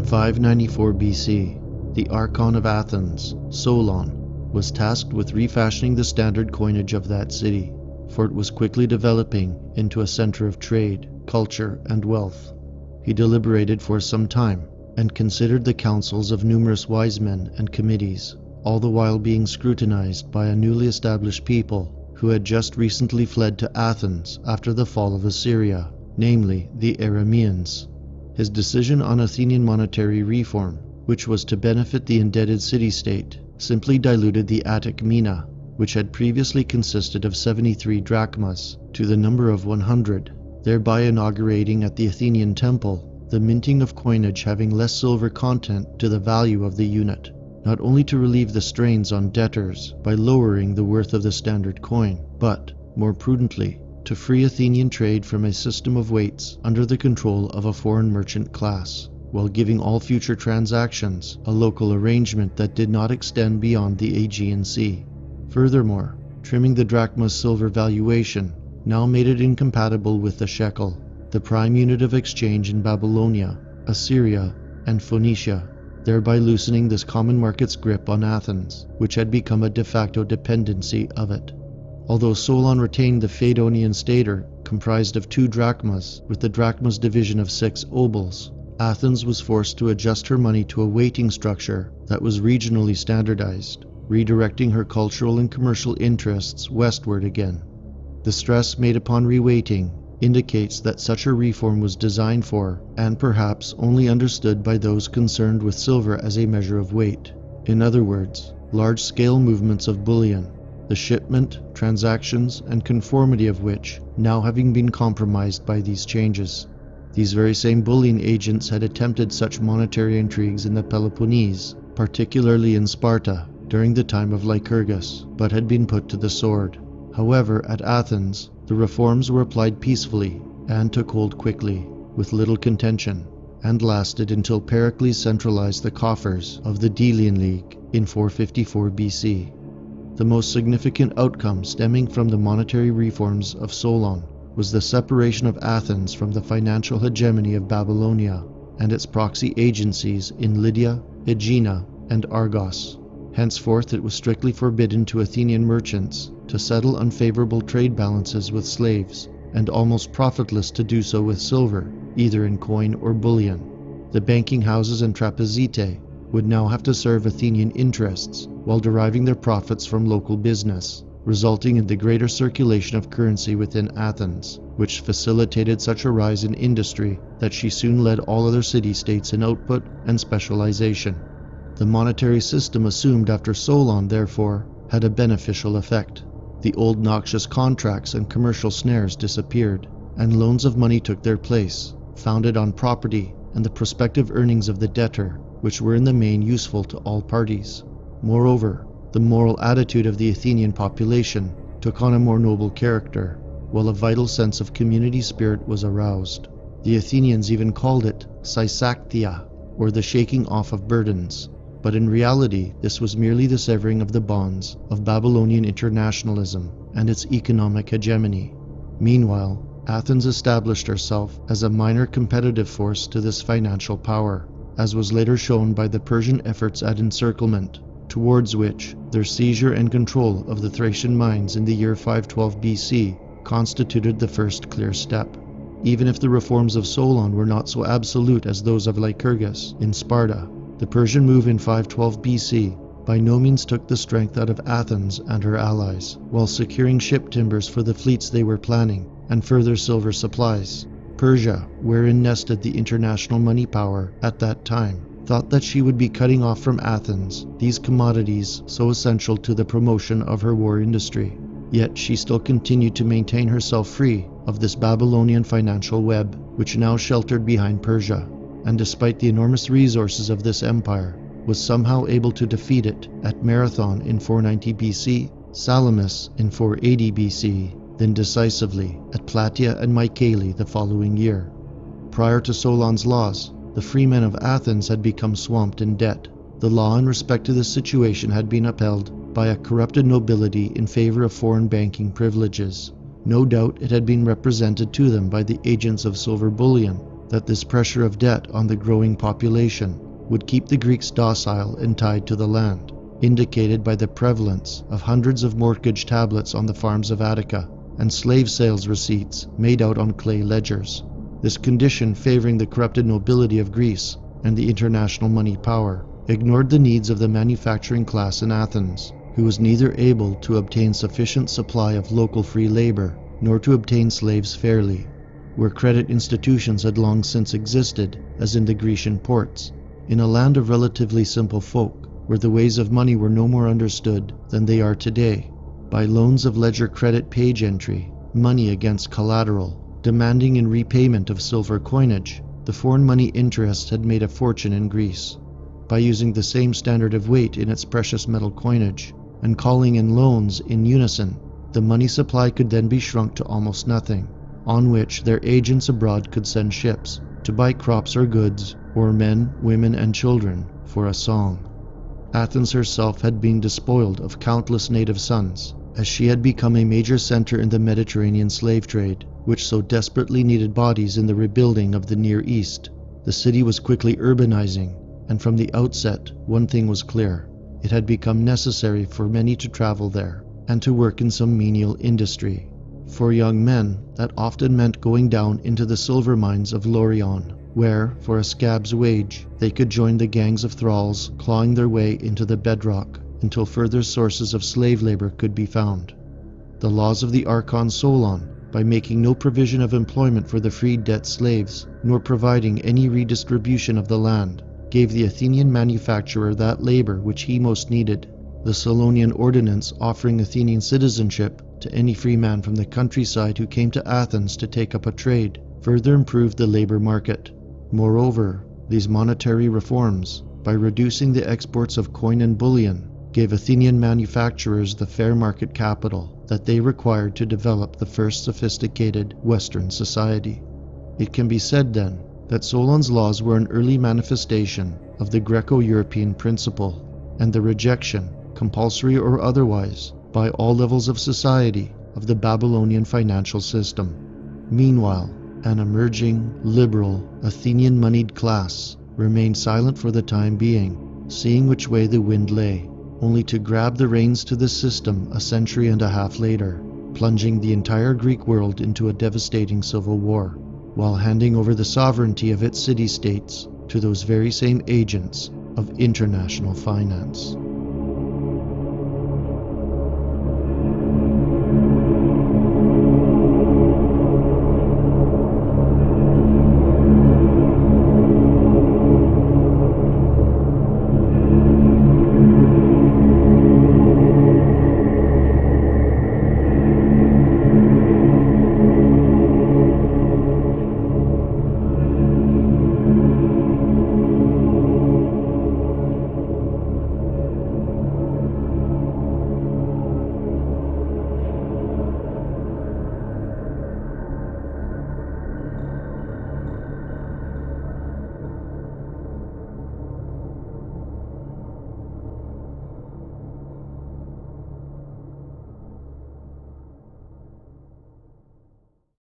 594 BC, the Archon of Athens, Solon, was tasked with refashioning the standard coinage of that city, for it was quickly developing into a center of trade, culture, and wealth. He deliberated for some time and considered the counsels of numerous wise men and committees, all the while being scrutinized by a newly established people who had just recently fled to Athens after the fall of Assyria, namely the Arameans. His decision on Athenian monetary reform, which was to benefit the indebted city-state, simply diluted the Attic mina, which had previously consisted of 73 drachmas, to the number of 100, thereby inaugurating at the Athenian temple the minting of coinage having less silver content to the value of the unit, not only to relieve the strains on debtors by lowering the worth of the standard coin, but, more prudently, to free Athenian trade from a system of weights under the control of a foreign merchant class, while giving all future transactions a local arrangement that did not extend beyond the Aegean Sea. Furthermore, trimming the drachma's silver valuation now made it incompatible with the shekel, the prime unit of exchange in Babylonia, Assyria, and Phoenicia, thereby loosening this common market's grip on Athens, which had become a de facto dependency of it. Although Solon retained the Phaedonian stater, comprised of 2 drachmas, with the drachma's division of 6 obols, Athens was forced to adjust her money to a weighting structure that was regionally standardized, redirecting her cultural and commercial interests westward again. The stress made upon reweighting indicates that such a reform was designed for, and perhaps only understood by those concerned with silver as a measure of weight. In other words, large-scale movements of bullion, the shipment, transactions, and conformity of which now having been compromised by these changes. These very same bullion agents had attempted such monetary intrigues in the Peloponnese, particularly in Sparta, during the time of Lycurgus, but had been put to the sword. However, at Athens, the reforms were applied peacefully and took hold quickly, with little contention, and lasted until Pericles centralized the coffers of the Delian League in 454 BC. The most significant outcome stemming from the monetary reforms of Solon was the separation of Athens from the financial hegemony of Babylonia and its proxy agencies in Lydia, Aegina, and Argos. Henceforth it was strictly forbidden to Athenian merchants to settle unfavorable trade balances with slaves, and almost profitless to do so with silver, either in coin or bullion. The banking houses and trapezitae would now have to serve Athenian interests while deriving their profits from local business, resulting in the greater circulation of currency within Athens, which facilitated such a rise in industry that she soon led all other city-states in output and specialization. The monetary system assumed after Solon, therefore, had a beneficial effect. The old noxious contracts and commercial snares disappeared, and loans of money took their place, founded on property and the prospective earnings of the debtor, which were in the main useful to all parties. Moreover, the moral attitude of the Athenian population took on a more noble character, while a vital sense of community spirit was aroused. The Athenians even called it Sysaktia, or the shaking off of burdens, but in reality this was merely the severing of the bonds of Babylonian internationalism and its economic hegemony. Meanwhile, Athens established herself as a minor competitive force to this financial power, as was later shown by the Persian efforts at encirclement, towards which their seizure and control of the Thracian mines in the year 512 BC constituted the first clear step. Even if the reforms of Solon were not so absolute as those of Lycurgus in Sparta, the Persian move in 512 BC by no means took the strength out of Athens and her allies, while securing ship timbers for the fleets they were planning and further silver supplies. Persia, wherein nested the international money power at that time, thought that she would be cutting off from Athens these commodities so essential to the promotion of her war industry. Yet she still continued to maintain herself free of this Babylonian financial web, which now sheltered behind Persia, and despite the enormous resources of this empire, was somehow able to defeat it at Marathon in 490 BC, Salamis in 480 BC, then decisively at Plataea and Mycale the following year. Prior to Solon's laws, the freemen of Athens had become swamped in debt. The law in respect to this situation had been upheld by a corrupted nobility in favor of foreign banking privileges. No doubt it had been represented to them by the agents of silver bullion that this pressure of debt on the growing population would keep the Greeks docile and tied to the land, indicated by the prevalence of hundreds of mortgage tablets on the farms of Attica and slave sales receipts made out on clay ledgers. This condition, favoring the corrupted nobility of Greece and the international money power, ignored the needs of the manufacturing class in Athens, who was neither able to obtain sufficient supply of local free labor nor to obtain slaves fairly. Where credit institutions had long since existed, as in the Grecian ports, in a land of relatively simple folk, where the ways of money were no more understood than they are today, by loans of ledger credit page entry, money against collateral, demanding in repayment of silver coinage, the foreign money interest had made a fortune in Greece. By using the same standard of weight in its precious metal coinage, and calling in loans in unison, the money supply could then be shrunk to almost nothing, on which their agents abroad could send ships to buy crops or goods, or men, women, and children for a song. Athens herself had been despoiled of countless native sons, as she had become a major center in the Mediterranean slave trade, which so desperately needed bodies in the rebuilding of the Near East. The city was quickly urbanizing, and from the outset, one thing was clear. It had become necessary for many to travel there, and to work in some menial industry. For young men, that often meant going down into the silver mines of Laurion, where, for a scab's wage, they could join the gangs of thralls clawing their way into the bedrock until further sources of slave labor could be found. The laws of the Archon Solon, by making no provision of employment for the freed debt slaves, nor providing any redistribution of the land, gave the Athenian manufacturer that labor which he most needed. The Solonian ordinance offering Athenian citizenship to any free man from the countryside who came to Athens to take up a trade further improved the labor market. Moreover, these monetary reforms, by reducing the exports of coin and bullion, gave Athenian manufacturers the fair market capital that they required to develop the first sophisticated Western society. It can be said then that Solon's laws were an early manifestation of the Greco-European principle, and the rejection, compulsory or otherwise, by all levels of society, of the Babylonian financial system. Meanwhile, an emerging, liberal, Athenian moneyed class remained silent for the time being, seeing which way the wind lay, only to grab the reins to the system a century and a half later, plunging the entire Greek world into a devastating civil war, while handing over the sovereignty of its city-states to those very same agents of international finance.